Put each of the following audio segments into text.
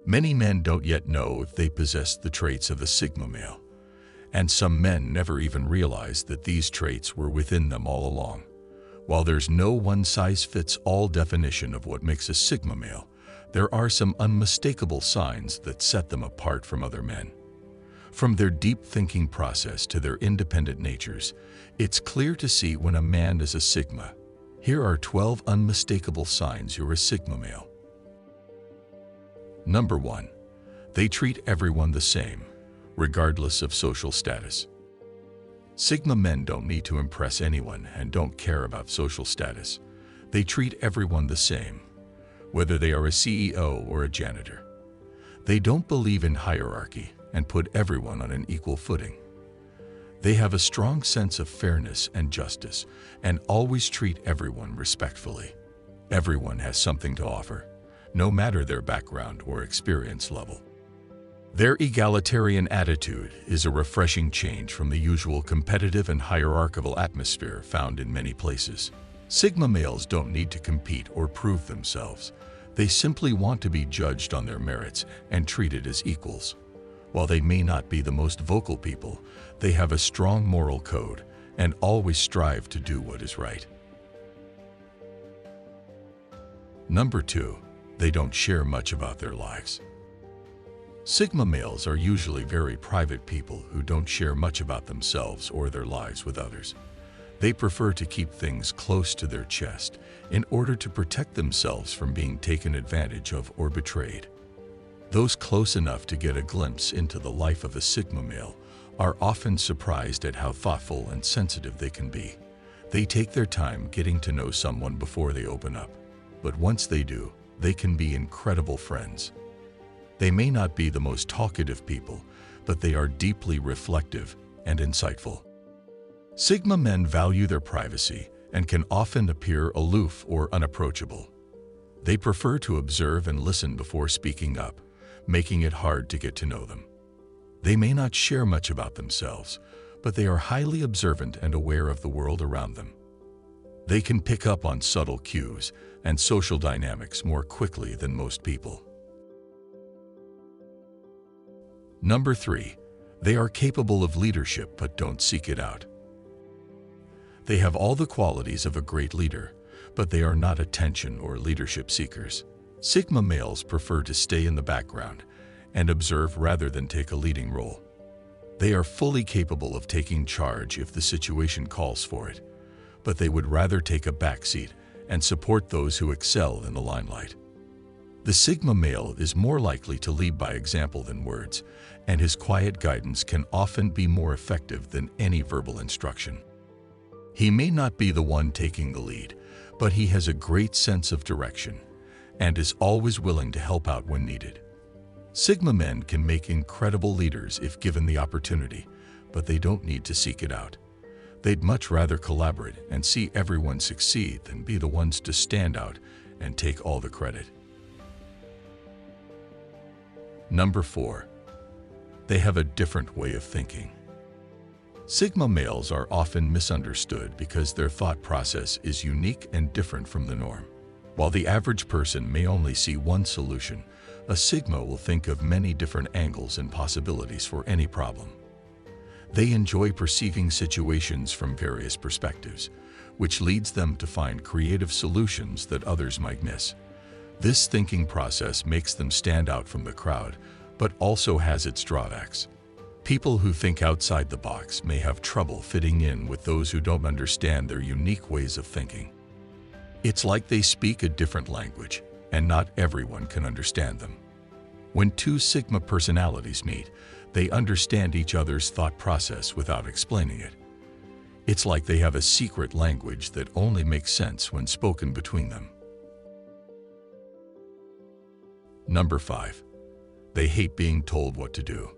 Many men don't yet know if they possess the traits of a Sigma male, and some men never even realize that these traits were within them all along. While there's no one-size-fits-all definition of what makes a Sigma male, there are some unmistakable signs that set them apart from other men. From their deep thinking process to their independent natures, it's clear to see when a man is a Sigma. Here are 12 unmistakable signs you're a Sigma male. Number 1. They treat everyone the same, regardless of social status. Sigma men don't need to impress anyone and don't care about social status. They treat everyone the same, whether they are a CEO or a janitor. They don't believe in hierarchy and put everyone on an equal footing. They have a strong sense of fairness and justice and always treat everyone respectfully. Everyone has something to offer, no matter their background or experience level. Their egalitarian attitude is a refreshing change from the usual competitive and hierarchical atmosphere found in many places. Sigma males don't need to compete or prove themselves. They simply want to be judged on their merits and treated as equals. While they may not be the most vocal people, they have a strong moral code and always strive to do what is right. Number 2. They don't share much about their lives. Sigma males are usually very private people who don't share much about themselves or their lives with others. They prefer to keep things close to their chest in order to protect themselves from being taken advantage of or betrayed. Those close enough to get a glimpse into the life of a Sigma male are often surprised at how thoughtful and sensitive they can be. They take their time getting to know someone before they open up, but once they do, they can be incredible friends. They may not be the most talkative people, but they are deeply reflective and insightful. Sigma men value their privacy and can often appear aloof or unapproachable. They prefer to observe and listen before speaking up, making it hard to get to know them. They may not share much about themselves, but they are highly observant and aware of the world around them. They can pick up on subtle cues and social dynamics more quickly than most people. Number 3. They are capable of leadership but don't seek it out. They have all the qualities of a great leader, but they are not attention or leadership seekers. Sigma males prefer to stay in the background and observe rather than take a leading role. They are fully capable of taking charge if the situation calls for it, but they would rather take a backseat and support those who excel in the limelight. The Sigma male is more likely to lead by example than words, and his quiet guidance can often be more effective than any verbal instruction. He may not be the one taking the lead, but he has a great sense of direction and is always willing to help out when needed. Sigma men can make incredible leaders if given the opportunity, but they don't need to seek it out. They'd much rather collaborate and see everyone succeed than be the ones to stand out and take all the credit. Number 4. They have a different way of thinking. Sigma males are often misunderstood because their thought process is unique and different from the norm. While the average person may only see one solution, a Sigma will think of many different angles and possibilities for any problem. They enjoy perceiving situations from various perspectives, which leads them to find creative solutions that others might miss. This thinking process makes them stand out from the crowd, but also has its drawbacks. People who think outside the box may have trouble fitting in with those who don't understand their unique ways of thinking. It's like they speak a different language, and not everyone can understand them. When two Sigma personalities meet, they understand each other's thought process without explaining it. It's like they have a secret language that only makes sense when spoken between them. Number 5. They hate being told what to do.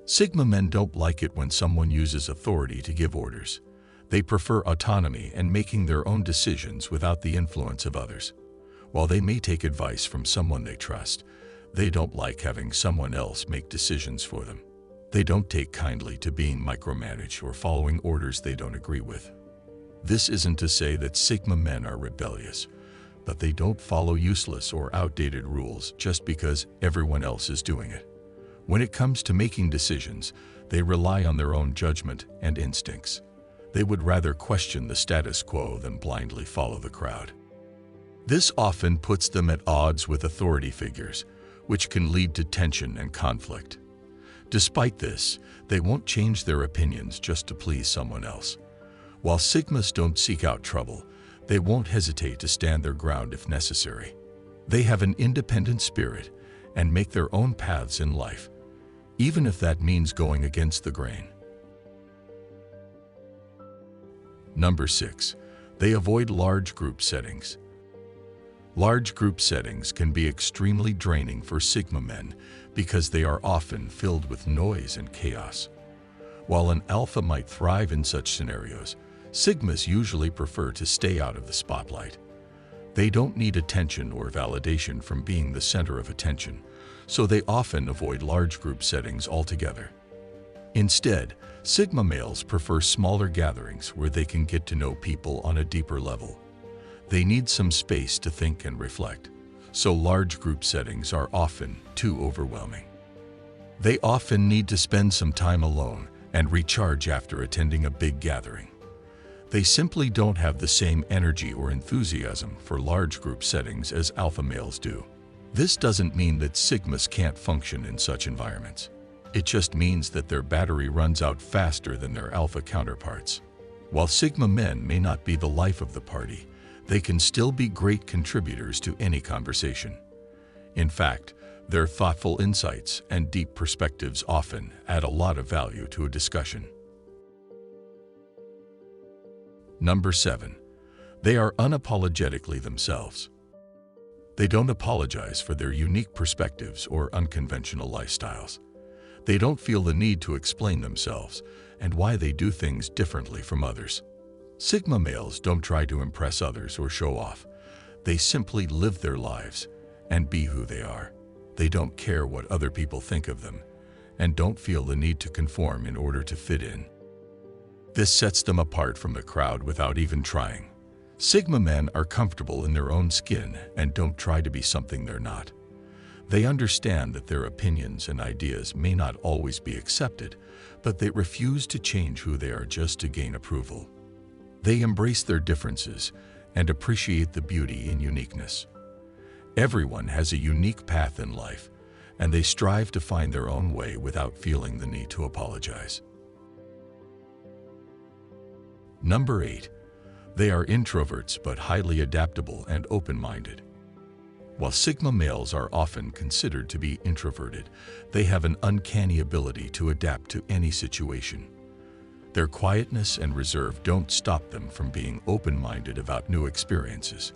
Sigma men don't like it when someone uses authority to give orders. They prefer autonomy and making their own decisions without the influence of others. While they may take advice from someone they trust, they don't like having someone else make decisions for them. They don't take kindly to being micromanaged or following orders they don't agree with. This isn't to say that Sigma men are rebellious, but they don't follow useless or outdated rules just because everyone else is doing it. When it comes to making decisions, they rely on their own judgment and instincts. They would rather question the status quo than blindly follow the crowd. This often puts them at odds with authority figures, which can lead to tension and conflict. Despite this, they won't change their opinions just to please someone else. While Sigmas don't seek out trouble, they won't hesitate to stand their ground if necessary. They have an independent spirit and make their own paths in life, even if that means going against the grain. Number 6. They avoid large group settings. Large group settings can be extremely draining for Sigma men because they are often filled with noise and chaos. While an alpha might thrive in such scenarios, Sigmas usually prefer to stay out of the spotlight. They don't need attention or validation from being the center of attention, so they often avoid large group settings altogether. Instead, Sigma males prefer smaller gatherings where they can get to know people on a deeper level. They need some space to think and reflect, so large group settings are often too overwhelming. They often need to spend some time alone and recharge after attending a big gathering. They simply don't have the same energy or enthusiasm for large group settings as alpha males do. This doesn't mean that Sigmas can't function in such environments. It just means that their battery runs out faster than their alpha counterparts. While Sigma men may not be the life of the party, they can still be great contributors to any conversation. In fact, their thoughtful insights and deep perspectives often add a lot of value to a discussion. Number 7. They are unapologetically themselves. They don't apologize for their unique perspectives or unconventional lifestyles. They don't feel the need to explain themselves and why they do things differently from others. Sigma males don't try to impress others or show off. They simply live their lives and be who they are. They don't care what other people think of them and don't feel the need to conform in order to fit in. This sets them apart from the crowd without even trying. Sigma men are comfortable in their own skin and don't try to be something they're not. They understand that their opinions and ideas may not always be accepted, but they refuse to change who they are just to gain approval. They embrace their differences and appreciate the beauty in uniqueness. Everyone has a unique path in life, and they strive to find their own way without feeling the need to apologize. Number 8. They are introverts but highly adaptable and open-minded. While Sigma males are often considered to be introverted, they have an uncanny ability to adapt to any situation. Their quietness and reserve don't stop them from being open-minded about new experiences.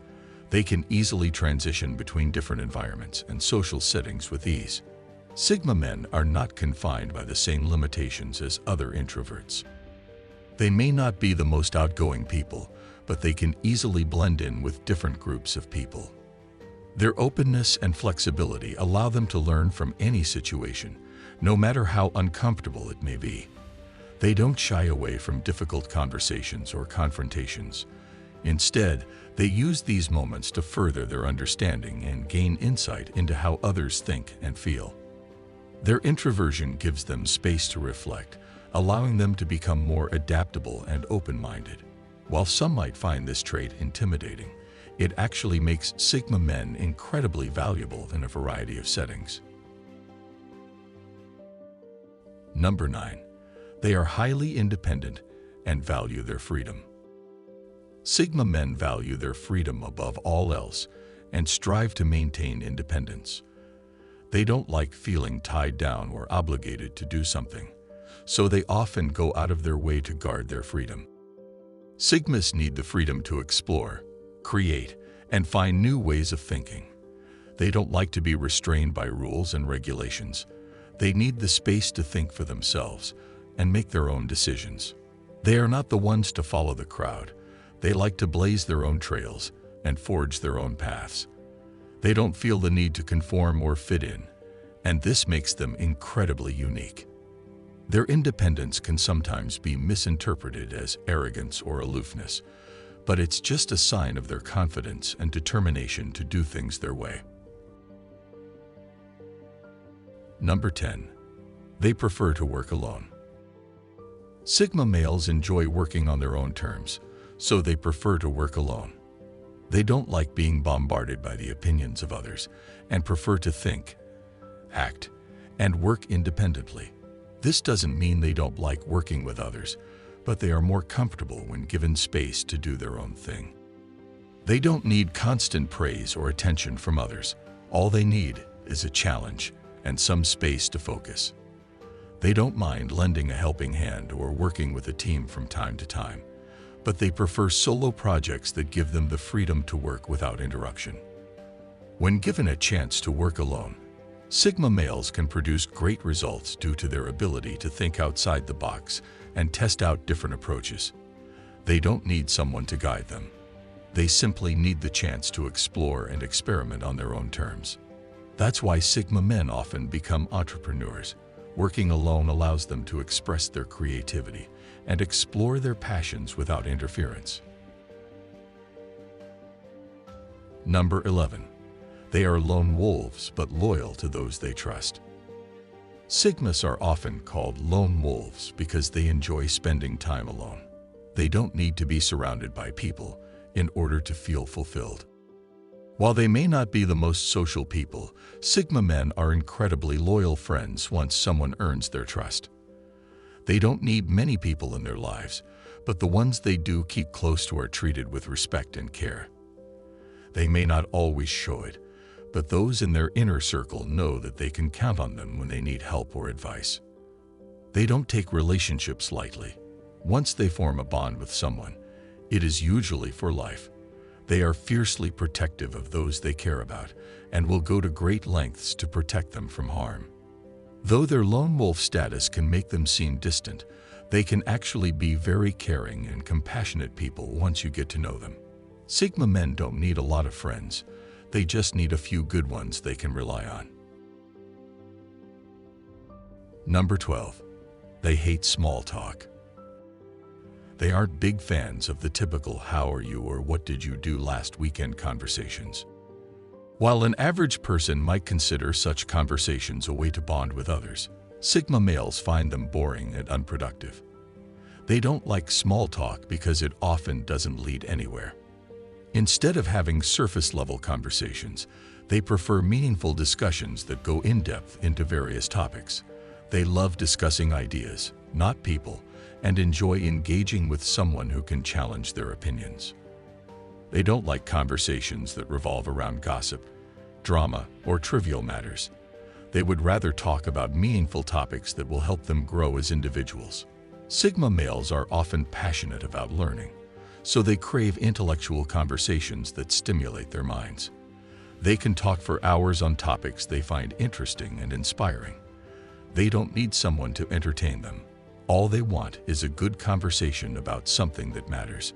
They can easily transition between different environments and social settings with ease. Sigma men are not confined by the same limitations as other introverts. They may not be the most outgoing people, but they can easily blend in with different groups of people. Their openness and flexibility allow them to learn from any situation, no matter how uncomfortable it may be. They don't shy away from difficult conversations or confrontations. Instead, they use these moments to further their understanding and gain insight into how others think and feel. Their introversion gives them space to reflect, allowing them to become more adaptable and open-minded. While some might find this trait intimidating, it actually makes Sigma men incredibly valuable in a variety of settings. Number 9. They are highly independent and value their freedom. Sigma men value their freedom above all else and strive to maintain independence. They don't like feeling tied down or obligated to do something, so they often go out of their way to guard their freedom. Sigmas need the freedom to explore, create, and find new ways of thinking. They don't like to be restrained by rules and regulations. They need the space to think for themselves and make their own decisions. They are not the ones to follow the crowd. They like to blaze their own trails and forge their own paths. They don't feel the need to conform or fit in, and this makes them incredibly unique. Their independence can sometimes be misinterpreted as arrogance or aloofness, but it's just a sign of their confidence and determination to do things their way. Number 10. They prefer to work alone. Sigma males enjoy working on their own terms, so they prefer to work alone. They don't like being bombarded by the opinions of others and prefer to think, act, and work independently. This doesn't mean they don't like working with others, but they are more comfortable when given space to do their own thing. They don't need constant praise or attention from others. All they need is a challenge and some space to focus. They don't mind lending a helping hand or working with a team from time to time, but they prefer solo projects that give them the freedom to work without interruption. When given a chance to work alone, Sigma males can produce great results due to their ability to think outside the box and test out different approaches. They don't need someone to guide them. They simply need the chance to explore and experiment on their own terms. That's why Sigma men often become entrepreneurs. Working alone allows them to express their creativity and explore their passions without interference. Number 11. They are lone wolves but loyal to those they trust. Sigmas are often called lone wolves because they enjoy spending time alone. They don't need to be surrounded by people in order to feel fulfilled. While they may not be the most social people, Sigma men are incredibly loyal friends once someone earns their trust. They don't need many people in their lives, but the ones they do keep close to are treated with respect and care. They may not always show it, but those in their inner circle know that they can count on them when they need help or advice. They don't take relationships lightly. Once they form a bond with someone, it is usually for life. They are fiercely protective of those they care about and will go to great lengths to protect them from harm. Though their lone wolf status can make them seem distant, they can actually be very caring and compassionate people once you get to know them. Sigma men don't need a lot of friends. They just need a few good ones they can rely on. Number 12. They hate small talk. They aren't big fans of the typical "how are you" or "what did you do last weekend" conversations. While an average person might consider such conversations a way to bond with others, Sigma males find them boring and unproductive. They don't like small talk because it often doesn't lead anywhere. Instead of having surface-level conversations, they prefer meaningful discussions that go in-depth into various topics. They love discussing ideas, not people, and enjoy engaging with someone who can challenge their opinions. They don't like conversations that revolve around gossip, drama, or trivial matters. They would rather talk about meaningful topics that will help them grow as individuals. Sigma males are often passionate about learning, so they crave intellectual conversations that stimulate their minds. They can talk for hours on topics they find interesting and inspiring. They don't need someone to entertain them. All they want is a good conversation about something that matters.